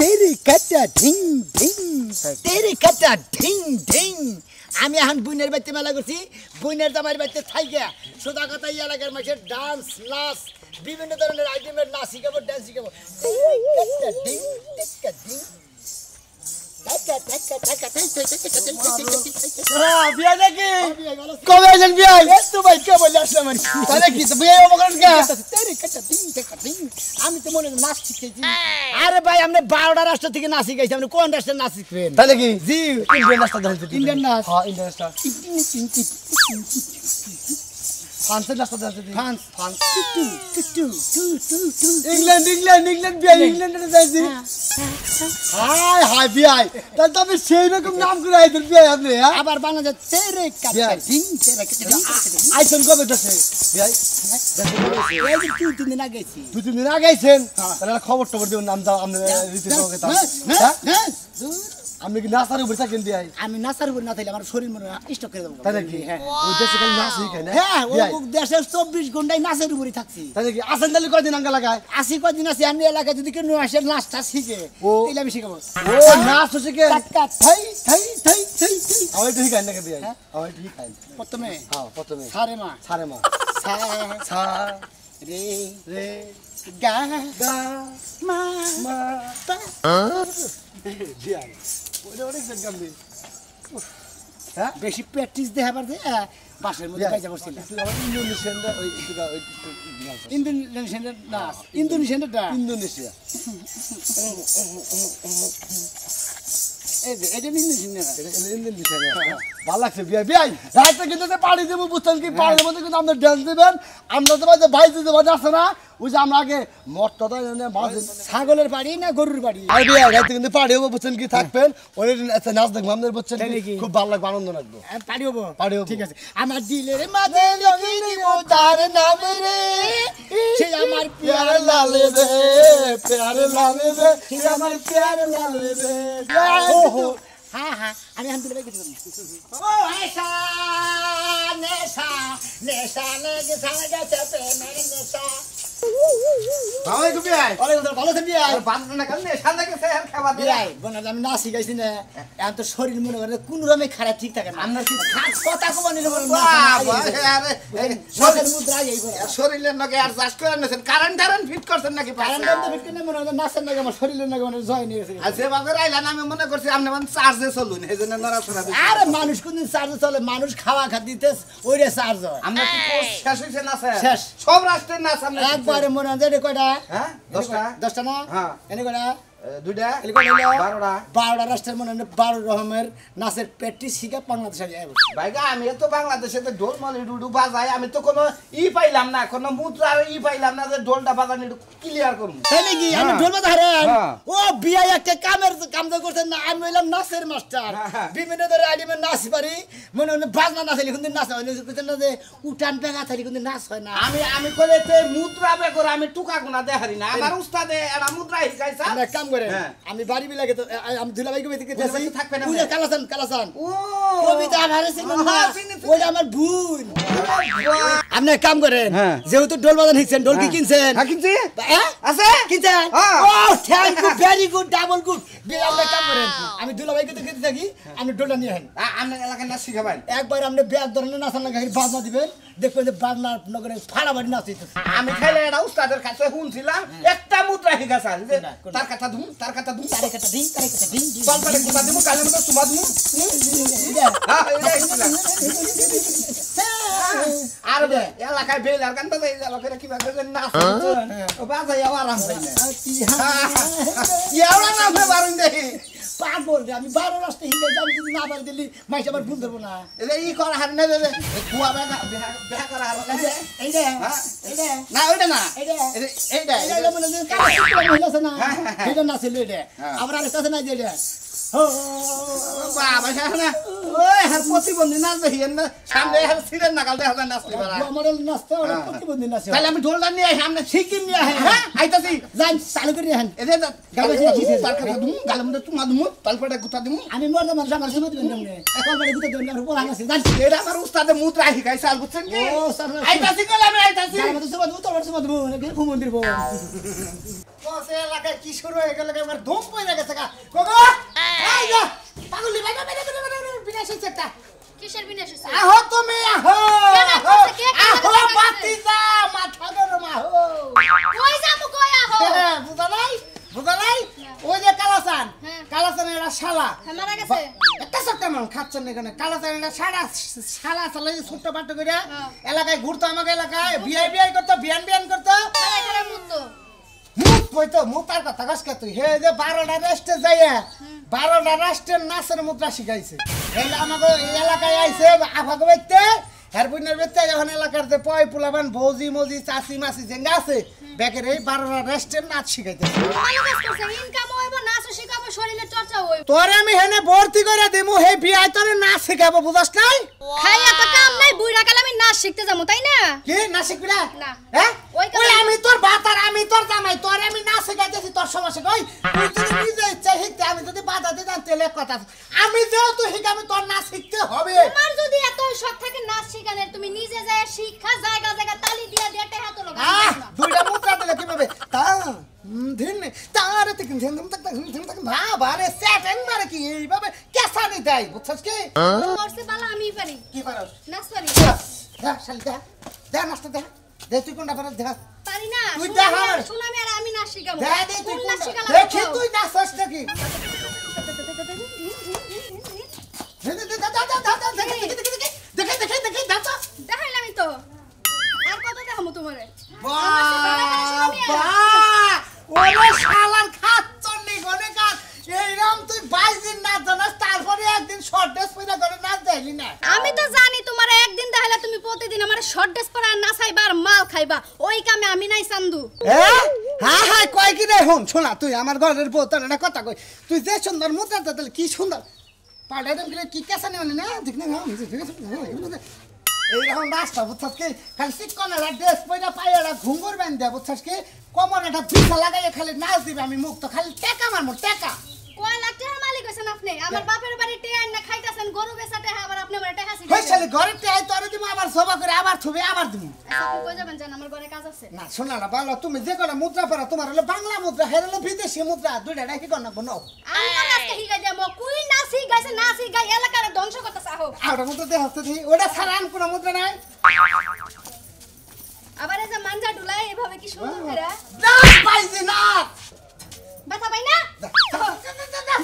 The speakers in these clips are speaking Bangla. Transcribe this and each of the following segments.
तेरी कट्टा ढिंग ढिंग तेरी कट्टा ढिंग ढिंग আমি এখন বুইনের বাড়িতে মেলা করছি বুইনের জামাইর বাড়িতে থাইকা সোজা কথা এই এলাকার মানুষের ডান্স নাচ বিভিন্ন ধরনের আইটেমের নাচ শিখাবো ডান্স শিখাবো বিয়া নাকি কবে আসেন বিয়া তো ভাই কে বলে আসলাম তাহলে কি তো বিয়া অবকরণ কে আমি তো মনে নাচ শিখেছি আরে ভাই আমরা 12টা রাষ্ট্র থেকে নাচ শিখাইছি আপনি কোন রাষ্ট্রের নাচ শিখবেন তাহলে কি জি ইন্ডিয়ান নাচটা জানতে ইন্ডিয়ান নাচ হ্যাঁ ইন্ডিয়ান নাচটা ফ্রান্সের নাচটা জানতে ফ্রান্স ফ্রান্স ইংল্যান্ড বিয়া ইংল্যান্ডে যাইছি হাই হাই বিয়া তাহলে তুমি সেই রকম নাম করে আইছেন বিয়া আপনি আবার বাংলাদেশ তেরে কাটা ডিং তেরে কাটা আইছেন কবে দেশে বিয়া এই যে 2-3 দিন আগে গেছি 2-3 দিন আগে আইছেন তাহলে খবর টবর দিও নাম দাও আমরা রীতি সহকে দাও আমি কি নাচার উপর থাকেন বিয়া আমি নাচার উপর না থাকলে আমার শরীর মনে স্টক করে দেব তাই নাকি হ্যাঁ ওই দেশে খালি নাচ শিখায় না হ্যাঁ ও দেশে 24 ঘন্টায় নাচের উপরই থাকছি তাই নাকি আসেন তাহলে কয়দিন আঙ্গা লাগায় আসি কয়দিন আসি আমি এলাকায় যদি কেউ আসে নাচটা শিখে তাহলে আমি শিখাবো ও নাচ শিখে টাকা থাই থাই থাই থাই আমি তো শিখাই না কে বিয়া আমি তো শিখাই প্রথমে হ্যাঁ প্রথমে সারে মা সা সা রে রে গা গা মা মা পা বিয়া ওরে অনেক জায়গা আমি হ্যাঁ বেশি প্র্যাকটিস দেখাবার দে বাসের মধ্যে কাজ করছিল ইন্দোনেশিয়ানরা ওই ইন্দোনেশিয়ানরা নাচ ইন্দোনেশিয়ানরা ইন্দোনেশিয়া এই যে এটা ইন্দোনেশিয়ানরা ভালো লাগছে বিয়া বিয়া রাইতে কিন্তু পাড়ি দেবো বুঝছেন কি পাড়ির মধ্যে কিন্তু আপনার ড্যান্স দেবেন আমরা তো ভাই দিতে পারি আছে না ওই যে আমরা আগে মটটা ছাগলের বাড়ি না গরুর বাড়ি রাইতে কিন্তু পাড়ি হবো বুঝছেন কি থাকবেন ওই নাচ দেখবো আপনাদের বুঝছেন খুব ভালো লাগবে আনন্দ লাগবে পাড়ি হবো ঠিক আছে আমার দিলের মাঝে লিখে দিব তার নাম রে সে আমার প্যার লালে রে প্যার লালে রে সে আমার প্যার লালে রে হ্যাঁ হ্যাঁ আমি হান দিলে কিছু ও আয়শা নেশা নেশা লেগে সাগা চাপে নেশা ভাই কবি আই আরে ভালো থাকি আই বান্দা না কাল নেশা লাগে সে আর খাবার দি আই বনা আমি নাচি গাইছি না এখন তো শরীর মনে করে কোন রকমে খারাপ ঠিক থাকে না আমরা কি কথা কব নিলে বল না আরে শরীর মুদ্রা যাই শরীরের নাকি আর চাষ করে নেছেন কারেন্ট ফিট করছেন নাকি কারেন্ট ফিট করে মনে হয় নাচেন নাকি আমার শরীরের নাকি মানে জয় নিয়ে গেছে আর সেবা করে আইলা আমি মনে করছি আপনি মানে চার্জে চলুন এইজন্য নড়াচড়া দিই আরে মানুষ কোনদিন চার্জে চলে মানুষ খাওয়া দিতে ওইরে চার্জ হয় আমরা কি শেষ হইছে না শেষ সব রাষ্ট্রের নাচ আমরা একবারে মনে হয় যে কয়টা হ্যাঁ 10টা না হ্যাঁ এনে কয়টা দুইটা 12টা রাষ্ট্রের মনে 12 রকমের নাচের প্র্যাকটিস শিখে বাংলাদেশে যাই ভাইগা আমি তো বাংলাদেশে তো ঢোল মালি ডুডু বাজাই আমি তো কোনো পাইলাম না কোনো মুদ্রা পাইলাম না যে ঢোলটা বাজানি ক্লিয়ার করব তাই নাকি আমি ঢোল বাজারেন ও বিয়া একটা কাম করতেন না আমি হইলাম নাচের মাস্টার বিভিন্ন ধরনের আইটেমের নাচ পারি মনে হয় বাজনা নাচলে কিন্তু নাচ হয় না যে উঠান বেগা থাকি কিন্তু নাচ হয় না আমি কইতে মুদ্রা বেগর আমি টুকা গুনা দেখারি না আমার উস্তাদে এরা মুদ্রা শিখাইছে আমরা কাম করে আমি বাড়ি বিলাকে তো আমি দুলাভাইকে বেদিকে দেখাই থাকবে না ওই কালাসান ও কবিতা আমারে চিনেন না ওই আমার বোন আপনি কাম করেন যেহেতু ঢোল বাজান শিখছেন ঢোল কি কিনছেন হ্যাঁ কিনছি আছে কিনছেন ও thank you very good double good আপনি কাম করেন আমি দুলাভাইকে তো খেতে থাকি আপনি ঢোলটা নিয়ে আহেন আপনি এলাকায় নাচ শিখাবেন একবার আপনি ব্যাগ ধরনের নাচান লাগা বাজনা দিবেন দেখবেন যে বাজনা নগরে ফাড়াবাড়ি নাচিতে আমি খাইলে এটা উস্তাদের কাছে শুনছিলাম একটা মুদ্রা শিখাছেন যে তার কথা ধুম তার কথা ধুম তার কথা দিন পালপালে কথা দিমু কালে মতো সুমা দিমু আর বে এলাকায় বেলার গান বাজাই যাবা করে কি বাজে নাচ ও বাজাই আরাম পাই না ইয়াওরা না বারুন দেই পাগল রে আমি 12 রাস্তা হিলে যাবি যদি না বার দিলি মাইস আবার ভুল ধরব না এই করা হার না রে কুয়া বেহা করা হার এই রে না ওইটা না এইটা মানে কাজ হইছে না এটা না ছিল এটা আবার আর কাছে না দিয়ে ও বাবা না ওই হার প্রতিবন্ধী নাচ দেখিয়েন না সামনে হার সিরেন নাগাল দেখা নাচলি বাড়া মডেল নাচতে ওরা প্রতিবন্ধী নাচে তাহলে আমি ঢোলটা নিয়ে সামনে শিখিন নিয়ে হ্যাঁ আইতাছি যাই চালু করে হ্যাঁ এরে গালে শিখি তার কথা দুম গালে মধ্যে তোমা দুম তালপড়া গুতা দিমু আমি মরলে মানুষ আমার সঙ্গে দিবেন না তালপড়া গুতা দিবেন না বলা আছে যাই এটা আমার উস্তাদে মুদ্রা শিখাইছে আর বুঝছেন কি ও আইতাছি কল আমি আইতাছি গালে মধ্যে সব দুম তোর সব দুম ঘুম মন্দির বল সসে এলাকায় কি শুরু হয়ে গেল এবার ধুম পড়ে গেছে গা গোগো এই যা পাগলি বাইরে বিনাশ হচ্ছে একটা কিসের বিনাশ হইছে আহো তুমি আহো আহো বাতিজা মাথা গরম আহো কই যামু কই আহো বুঝা নাই ওই যে কালাসানের এরা শালা মারা গেছে একটা ছোট্ট মানুষ খাচ্ছেন এখানে কালাসানের এরা শালা ছোট্ট পাট্ট করে এলাকায় ঘুরতো আমাকে এলাকায় বিআই করতো বিয়ান করতো মুখ কইতো মুখ তার কথা কসকে তুই হে যে 12টা রেস্টে যাইয়া 12টা রেস্টের নাচের মুদ্রা শিখাইছে এলে আমাকে এই এলাকায় আইছে আফাকে বাইতে হেরপুনের বেতে যখন এলাকার যে পয় পুলাবান ভৌজি মজি চাচি মাসি জেঙ্গা আছে ব্যাকের এই 12টা রেস্টের নাচ শিখাইতে ইনকাম হইব নাচ শিখাবো শরীরের চর্চা হইব তোরে আমি হেনে ভর্তি করে দেমু হে বিআই তোরে নাচ শিখাবো বুঝছ নাই খাইয়া তো কাম নাই বুইড়া কালে আমি নাচ শিখতে যাবো তাই না কি নাচ শিখবি না না হ্যাঁ ওই ওই আমি তোর বাতার আমি তোর জামাই তোরে আমি নাচ শিখাইতেছি তোর সমস্যা কই তুই যদি নিজে ইচ্ছা শিখতে আমি যদি বাধা দিই জানতে লে কথা আমি যেহেতু শিখাবি তোর নাচ শিখতে হবে তোমার যদি এত শখ থাকে নাচ শিখানের তুমি নিজে যায় শিক্ষা জায়গা তালি দিয়া দেটে হাত লগা দুইটা মুদ্রা দিলে কিভাবে তা দিন তারে থেকে ধিন বারে সেটিং মারে কি এইভাবে কেসা নি দেয় বুঝছস কি মোরসে বালা আমি পারি কি পারস নাচ পারি দেখ শালি দেখ দেখ নাচটা দেখ দেখ তুই কোনটা পারস দেখ পারি না তুই দেখ আমার শুনামি আর আমি নাচ শিখাবো দেখ দেখ তুই কোনটা দেখি তুই নাচছ নাকি দেখাইলামই তো আর কত দেখামু তোমারে ওরে শালার খাচ্চন্নি গনে কাট এইরকম তুই 22 দিন নাচ জানাস তারপরে একদিন শর্ট ড্রেস পরে করে নাচ দেখাইলি না আমি তো জানি তোমারে একদিন দেখাইলা তুমি প্রতিদিন আমারে শর্ট ড্রেস পরা নাচাইবা আর মাল খাইবা ওই কামে আমি নাই চান্দু হ্যাঁ হ্যাঁ কয় কি রে হুন শোনা তুই আমার ঘরের বউ তোর একটা কথা কই তুই যে সুন্দর মুদ্রা তাহলে কি সুন্দর পাড়াটা কি কেসা নেওয়া না দেখ না এইরকম রাস্তা বুঝছস কি খালি চিকন ড্রেস পরে পায়েরা ঘুঙ্গুর বেঁধে দেয় বুঝছস কি কোমর একটা পিঠা লাগাইয়া খালি নাচ দিবে আমি মুক্ত খালি টেকা মারমু টেকা কয় লাখ টাকার মালিক হইছেন আপনি আমার বাপের বাড়ি টেয়া না খাইতাছেন গরু বেচা টেহা আবার আপনি আমার টাকা হই শালি ঘরে টেহাই তোরে দিমু আবার সবা করে আবার ছবি আবার দিমু আপনি কই যাবেন জান আমার ঘরে কাজ আছে না শোনা না ভালো তুমি যে কোন মুদ্রা পারা তোমার হলো বাংলা মুদ্রা হের হলো বিদেশি মুদ্রা দুইটা রাখি কোন না বনো আমি আজকে হিগাই দেবো কুই নাচি গাইছে নাচি গাই এলাকার ধ্বংস করতেছ আহো আউটা মুদ্রা দে হচ্ছে দি ওটা ছাড়া আর কোন মুদ্রা নাই আবার এই যে মানজা ডুলাই এভাবে কি সুন্দর করে না পাইছি না ব্যথা পাই না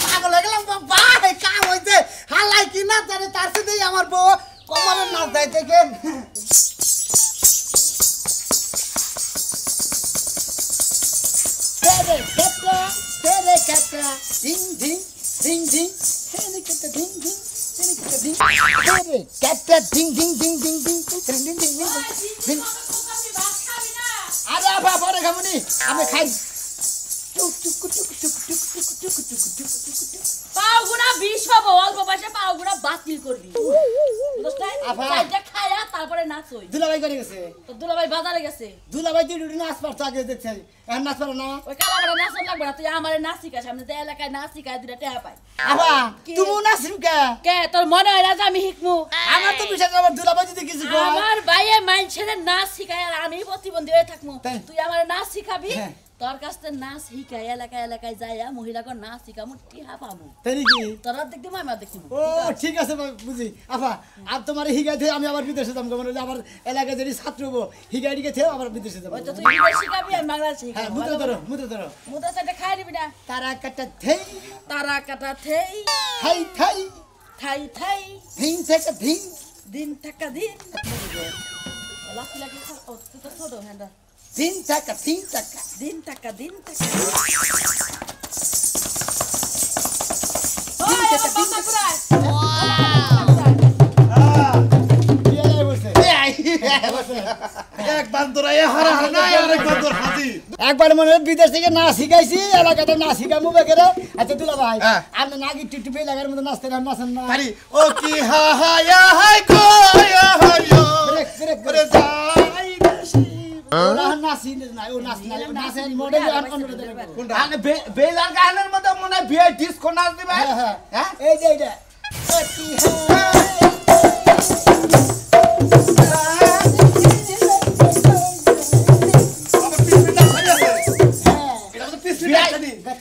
পাগল হয়ে গেলাম ভাই কাম হইছে হালাই কি না জানে তার সাথেই আমার বউ কমরের নাচ দেয় দেখেন তেরে কাটা ডিং ডিং ডিং ডিং তেরে কাটা ডিং ডিং তেরে কাটা ডিং তেরে কাটা ding ding ding ding ding ding ding ding ding আরে বাবা পরে খামুনি আমি খাই পাউগুনা বিষ হবো অল্প বয়সে পাউগুনা বাতিল করবি খায়া তারপরে নাচ হই দুলাভাই করে গেছে তো দুলাভাই বাজারে গেছে দুলাভাই দুটি নাচ পারতো আগে দেখছে এখন নাচ পারে না ওই কালাবাড়া নাচ লাগবে না তুই আমারে নাচ শিখা সামনে যে এলাকায় নাচ শিখায় দুটা টেহা পাই আবা তুমি নাচ কে কে তোর মনে হয় না যে আমি শিখমু আমার তো বিষয় আমার দুলাভাই যদি কিছু কয় আমার ভাইয়ে মাইনছেন নাচ শিখায় আর আমি প্রতিবন্ধী হয়ে থাকমু তুই আমারে নাচ শিখাবি তোর কাছ থেকে নাচ শিখাই এলাকায় যাইয়া মহিলাকে নাচ শিখামু টিহা পাবো তাই কি তোরা দেখতে আমার দেখতে ও ঠিক আছে বুঝি আপা আর তোমার হিগাই থেকে আমি আবার বিদেশে যাবো মানে আমার এলাকায় যদি ছাত্র হবো হিগাই দিকে থেকে আবার বিদেশে যাবো তো তুই বিদেশ শিখাবি আমি বাংলা হ্যাঁ শিখাবো মুদ্রা ধরো মুদ্রা চাইতে খাই দিবি না তারা কাটা থেই তারা কাটা থেই থাই থাই থাই থাই ধিন থেকে ধিন দিন থাকা দিন লাকি লাকি ও তুই তো ছোট হ্যান্ডা দিন টাকা দিন টাকা দিন টাকা একবার মনে বিদেশ থেকে নাচ শিখাইছি এলাকাতে নাচ শিখামু বেকেরে আচ্ছা দুলা ভাই আপনি নাকি টিপটিপে এলাকার মধ্যে নাচতে নাচেন না ও কি হা হা ইয়া হাই কো ইয়া হাইও রে যাই ওরা নাচি না ও নাচ না নাচের মডেল কোনটা আনে বেলার গানের মধ্যে মনে হয় বিয়ে ডিস্কো নাচ দিবে হ্যাঁ এই যে এইটা ও কি হা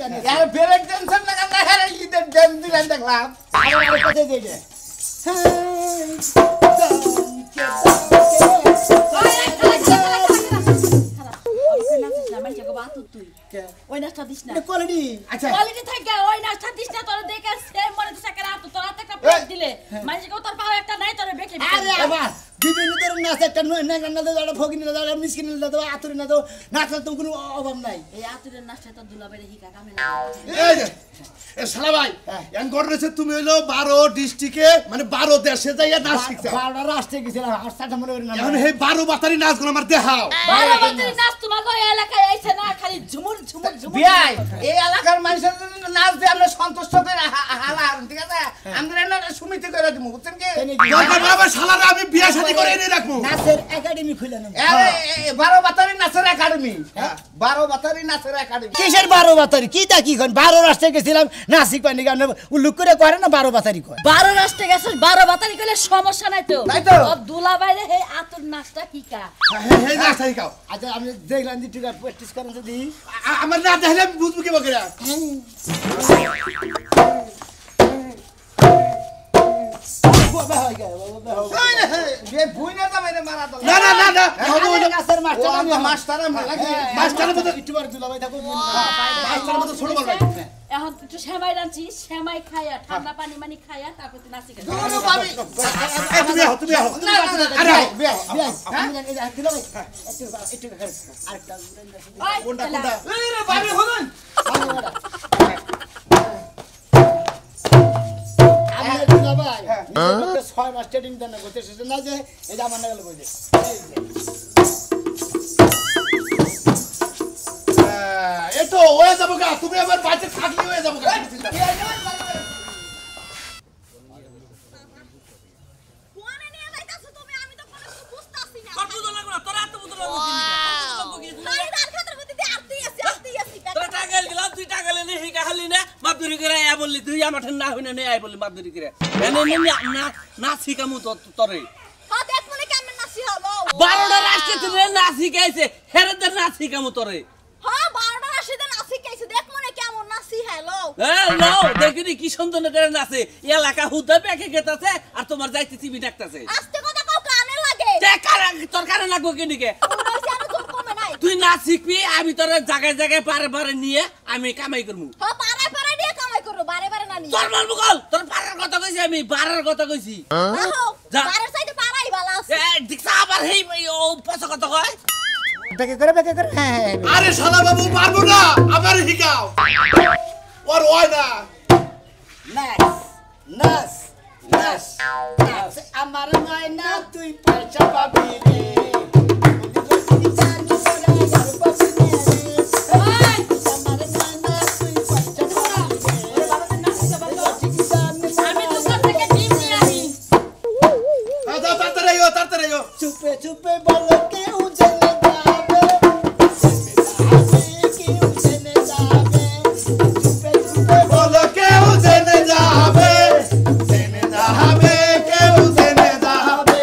यार ब्रेक टेंशन लगा ना है इधर डेम दिलान देखलाम আরে কোথায় যাই রে ওই নাচটা দিস না কোয়ালিটি আচ্ছা কোয়ালিটি থাকে ওই নাচটা দিস না তোরা দেখে সেম মনে তো সাকার আতো তোরা তো একটা প্লেট দিলে মানে কেউ তোর পাও একটা নাই তোরা বেকে আরে আবার বিভিন্ন ধরনের নাচ একটা নেগা না দাও ফকিনি না দাও মিসকিনি না দাও আতুরি না দাও নাচের তো কোনো অভাব নাই এই আতুরের নাচটা তো দুলাবাইরে হিকা কামে এই যে এ শালা ভাই এন গড়রেছে তুমি হইলো 12 ডিস্ট্রিক্টে মানে 12 দেশে যাইয়া নাচ শিখছো বারোটা রাষ্ট্রে গেছিলাম হাসটা মনে করি না এখন এই 12 বাতারি নাচগুলো আমার দেখাও বারো বাজারে নাচ তোমাকে ওই এলাকায় আইছে না খালি ঝুমুর ঝুমুর ঝুমুর বিয়াই এই এলাকার মানুষের নাচ দিয়ে আমরা সন্তুষ্ট করে হালা ঠিক আছে আমরা না সমিতি করে দিমু বুঝছেন কি দরকার বাবা শালারা আমি বিয়া শাদী করে এনে রাখবো নাচের একাডেমি খুলে নেব 12 বাতারি নাচের একাডেমি 12 বাতারি নাচের একাডেমি কিসের 12 বাতারি কি তা কি কোন 12 রাষ্ট্রে গেছিলাম নাচ শিখবানি কেন উল্লেখ করে করে না 12 বাতারি কয় 12 রাষ্ট্রে গেছিস 12 বাতারি কইলে সমস্যা নাই তো তাই তো। তোর দুলাবাইরে এই আতুর নাচটা হিকা এই নাচ শিখাও আচ্ছা আমি দেখলাম যে ঠিক আছে প্র্যাকটিস করেন যদি আমার না দেখলে আমি বুঝবো কি বকরা বাবা হয়ে গেল বাবা যে ভুইনা যাবে রে মারা তো না না না না নাচের মাস্টার আমি মাস্টার আমি লাগি মাস্টারের মতো একটু বার দুলাভাই থাকো মাস্টারের মতো ছোট বল ভাই এখন একটু সেমাই রাঁধছি সেমাই খাইয়া ঠান্ডা পানি মানি খাইয়া তারপর তুই নাচি গেছিস দুনো ভাবি তুমি আহ আরে বিয়া বিয়া আমি দুলাভাই একটু আরেকটা কোনটা কোনটা এই রে ভাবি হলুন আমি দুলাভাই 6 মাস ট্রেনিং দেন করতে শেষ না যে এই আমার না গেল কই দে এটো হয়ে যাবো গা তুমি আবার বাঁচে থাকলে হয়ে যাবো গা কোনে নিয়ে যাইতাছো তুমি আমি তো কোনো কিছু বুঝতাছি না কত বুঝো লাগো না তোরা এত বুঝো লাগো কি লাইদার খাতার মধ্যে দিয়ে আটতে আছি তোরা টাকা গেলাম তুই টাকা লেনে হিকা খালি না মাদুরি করে আয় বললি তুই আমার না হইনা নে আয় বললি মাদুরি করে এনে নে না না শিখামু তোরে হ্যাঁ দেখ মনে কেমন নাচি হলো 12টা রাষ্ট্রে তুই না শিখাইছে হেরেদের না শিখামু তোরে হ্যাঁ 12টা রাশিতে নাচি কাইছে দেখ মনে কেমন নাচি হ্যালো হ্যাঁ নাও দেখিনি কি সুন্দর করে নাচে এলাকা হুদা পেকে গেতাছে আর তোমার যাইতে টিভি ডাকতাছে আস্তে কথা কও কানে লাগে তোর কারণে লাগবো কেনিকে উনাইছে আর জোর কমে নাই তুই না শিখবি আমি তোর জায়গায় জায়গায় পারে পারে নিয়ে আমি কামাই করবো হ্যাঁ পাড়ায় পাড়ায় দিয়ে কামাই করো বারে বারে না নি তোর মারবো কল তোর পাড়ার কথা কইছি আমি বাড়ার কথা কইছি যা। বারের সাইডে পাড়াই ভালো আছে দেখছা আবার হেই ও পয়সা কত কয় বেকে করে হ্যাঁ আরে শালা বাবু পারবো না আবার শিখাও ওর হয় না নাচ নাচ নাচ আমার ময়না তুই পয়সা পাবি রে আমি দোকান থেকে ডিম নিয়ে আসি তাড়াতাড়ি চুপে চুপে বলো কেউ জেনে যাবে কেউ জেনে যাবে চুপে চুপে বলো কেউ জেনে যাবে জেনে যাবে কেউ জেনে যাবে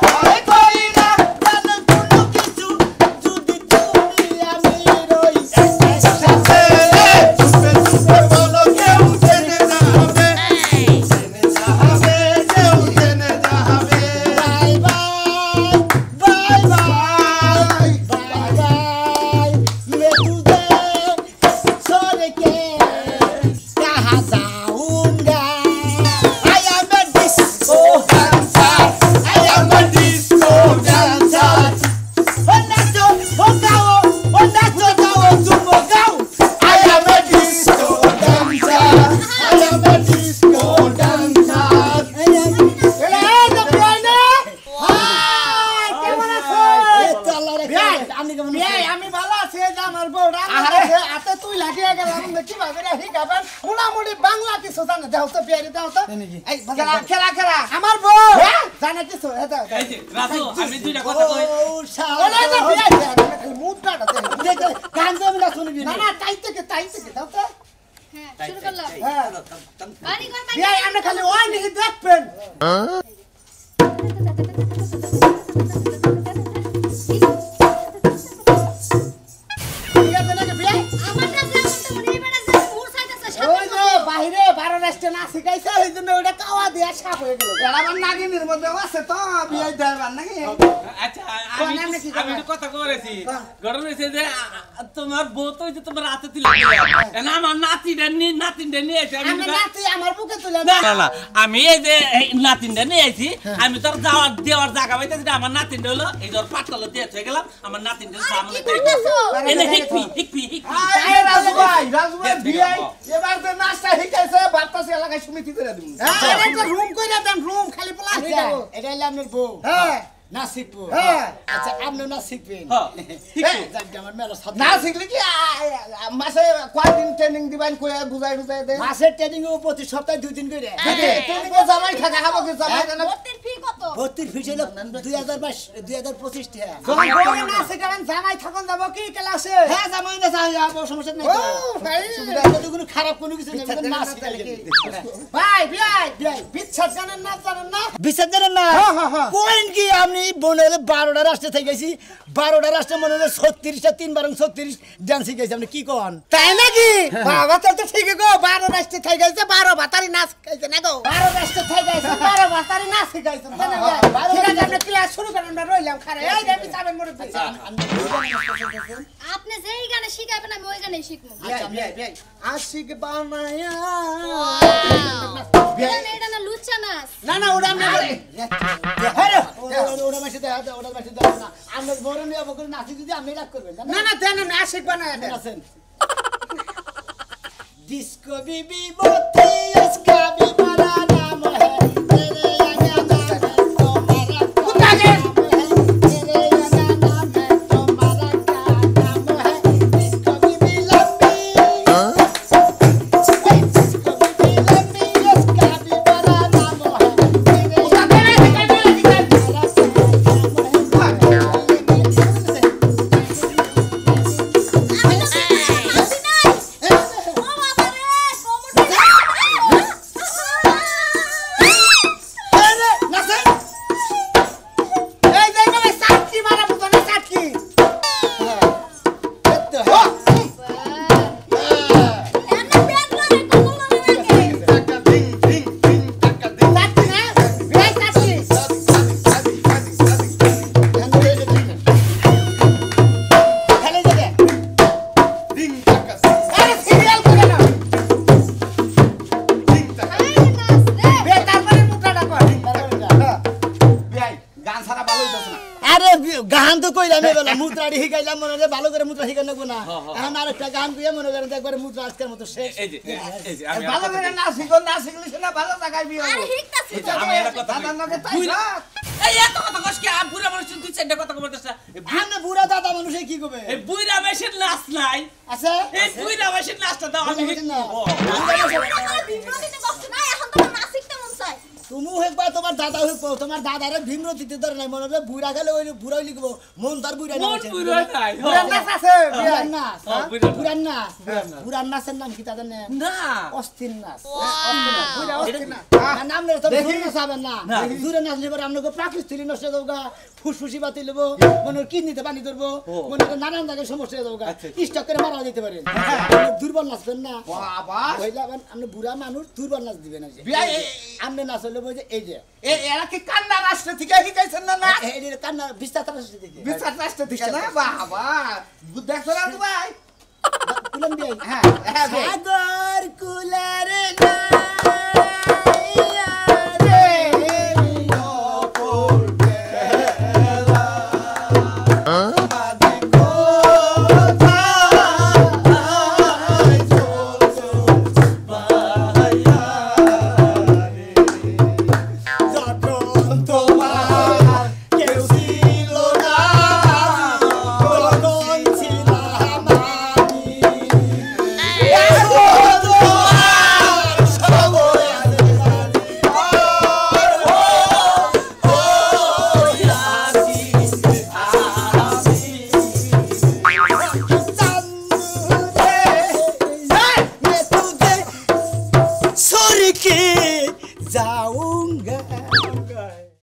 ভয় করি না জানো কোনো কিছু যদি তুমি আমি রই সাথে চুপে চুপে বলো কেউ জেনে যাবে জেনে যাবে কেউ জেনে যাবে bye bye bye bye bye bye मैं तुझे छोड़ के कहाँ जाऊंगा I am a disco dancer I am a disco dancer oh nacho oh gao oh nacho gao tumo gao I am a disco dancer I am a disco dancer কেমন আছো বিয়াই আমি ভালো আছি এই যে আমার বউটা আমার হাতে তুই লাগিয়ে গেলাম দেখি ভাবে রে হিগাবেন মোটামুটি বাংলা কিছু জানে দাও তো বিয়ারি দাও তো এই খেলা খেলা খেলা আমার বউ জানে কিছু এটা এই যে রাজু আমি দুইটা কথা কই ওলে না বিয়াই খালি মুদ্রাটা দে গান দেবে না শুনবি না না তাই থেকে দাও তো হ্যাঁ শুরু করলাম হ্যাঁ বাড়ি ঘর বিয়াই আমরা খালি ওই নিহি দেখবেন ঠিক আছে নাকি বিয়াই আমার কাছে মনে বেড়া শিখাইছে এই জন্য ওটা কাওয়া দিয়া সাপ হয়ে গেল এরা আমার নাগিনীর মধ্যে আছে তো বিয়ে দেবার নাকি আচ্ছা আমি তো কথা করেছি ঘটনা হয়েছে যে তোমার বউ তো ওই যে তোমার হাতে তুলে দিল আমার নাতিনটা নিয়ে এসে আমি আমি নাতি আমার বুকে তুলে না না না আমি এই যে নাতিনটা নিয়ে আইছি আমি তোর দেওয়ার জায়গা পাইতেছি আমার নাতিনটা হলো এই ধর পাটতলা দিয়ে হয়ে গেলাম আমার নাতিনটা সামনে এনে হিকপি আরে রাজু ভাই বিয়ে এবার তো নাস্তা শিখাইছে বাতাস এলাকায় সমিতি করে দিমু আরে একটা রুম কইরা দেন রুম খালি প্লাস আচ্ছা এটা হলো আপনার বউ হ্যাঁ না শিখবো হ্যাঁ। আচ্ছা আপনি না শিখবেন হ্যাঁ, যাক আমার মেলা সাথে না শিখলে কি মাসে কয়দিন ট্রেনিং দিবেন কই বুঝাই দেন মাসের ট্রেনিং ও প্রতি সপ্তাহে 2 দিন করে ট্রেনিং এ জামাই থাকা খাবো কি জামাই না ভর্তির ফি কত ভর্তির ফি ছিল 2025 টাকা যখন বউ না শিখাবেন জামাই থাকুন যাব কি ক্লাসে হ্যাঁ জামাই না চাই সমস্যা নাই ও ভাই সুবিধা তো কোনো খারাপ কোনো কিছু নেই না শিখালে কি ভাই ভাই বিচ্ছাদ জানেন না বিচার জানেন না কোয়েন কি আপনি বনের 12টা রাষ্ট্রে থেকে গেছি 12টা রাষ্ট্রে মনে হয় 36টা 3 বারং 36 ডান্স শিখেছি আপনি কি কোন তাই নাকি বাবা তো ঠিকই গো 12 রাষ্ট্রে থেকে গেছে 12 ভাতারি নাচ শিখাইছে না গো 12 রাষ্ট্রে থেকে গেছে 12 ভাতারি নাচ শিখাইছে না ঠিক আছে আপনি ক্লাস শুরু করেন আমরা রইলাম খারে এই যে আমি সাবেন মরে আপনি যেই গানে শিখাইবেন আমি ওই গানেই শিখবো আচ্ছা ভাই আশিক বানায়া এটা না লুচ্চা নাচ না ওটা আমরা ওরা মাসে দেয় না আমরা বড় নিয়ে বকর নাচি যদি আপনি রাগ করবেন না দেন না আশিক বানায়া দেন আছেন ডিস্কো বিবি মোতি इसका भी बड़ा नाम है तेरे यहाँ नाम है तुम्हारा कुत्ता के तेरे यहाँ नाम है तुम्हारा क्या नाम है डिस्को बिबी लंबी डिस्को बिबी लंबी इसका भी बड़ा नाम है तेरे यहाँ এই যে না সাতকি মারা বুঝো না সাতকি সাতকি না ভাই সাতকি আরে সিরিয়াল করে না বে তারপরে মুদ্রাটা কর আরে গান তো কইলাম এবেলা মুদ্রাটি শিখাইলাম মনে হয় ভালো করে মুদ্রা শিখাই নেবো না এখন আরেকটা গান কইয়া মনে করেন একবারে মুদ্রা আজকের মতো শেষ এই যে আমি ভালো করে না শিখলে সেটা ভালো জায়গায় বিয়ে আরে হবে হিকতাছি এই যে আমি একটা কথা দাদার লগে তাই বুইরা না? এই এত কথা কস কি বুড়া মানুষ তুই চারটা কথা বলতেছ আপনি বুড়া দাদা মানুষে কি করবে এই বুইরা মেশিন নাচ নাই আছে এই বুইরা মেশিন নাচটা দাও আমি না। বিপ্লবীতে বসছে না এখন তো নাচ শিখতে মন চায় তুমি একবার তোমার দাদা হয়ে তোমার দাদারে ভিন্ন দিতে ধরে নাই মনে হবে বুড়া গেলে ওই বুড়াই লিখবো মন তার বুড়া মন বুইরা নাই পুরান নাচ আছে বুড়ার নাচ হ্যাঁ, বুড়ার বুড়ার নাচ বুড়ার নাচের নাম কি তাদের নাম না অস্থির নাচ বুঝা অস্থির না আর নাম নেই তো জোরে নাচাবেন না জোরে নাচলে পরে আপনাকে প্রাকৃতিক নষ্ট হয়ে যাবো ফুসফুসি বাতি নেবো মনে কিডনিতে পানি ধরবো মনে করেন নানান জায়গায় সমস্যা হয়ে যাবো স্টক করে মারা যেতে পারেন দুর্বল নাচবেন না বাবা হইলে আপনি বুড়া মানুষ দুর্বল নাচ দিবেন আপনি নাচ হলে বলছে এই যে এরা কি কান্না রাষ্ট্র থেকে শিখাইছেন না কান্না বিস্তার রাষ্ট্র থেকে বিচার রাষ্ট্র থেকে না বাবা দেখছো না ভাই কুলন দিয়ে হ্যাঁ হ্যাঁ সাগর কুলার না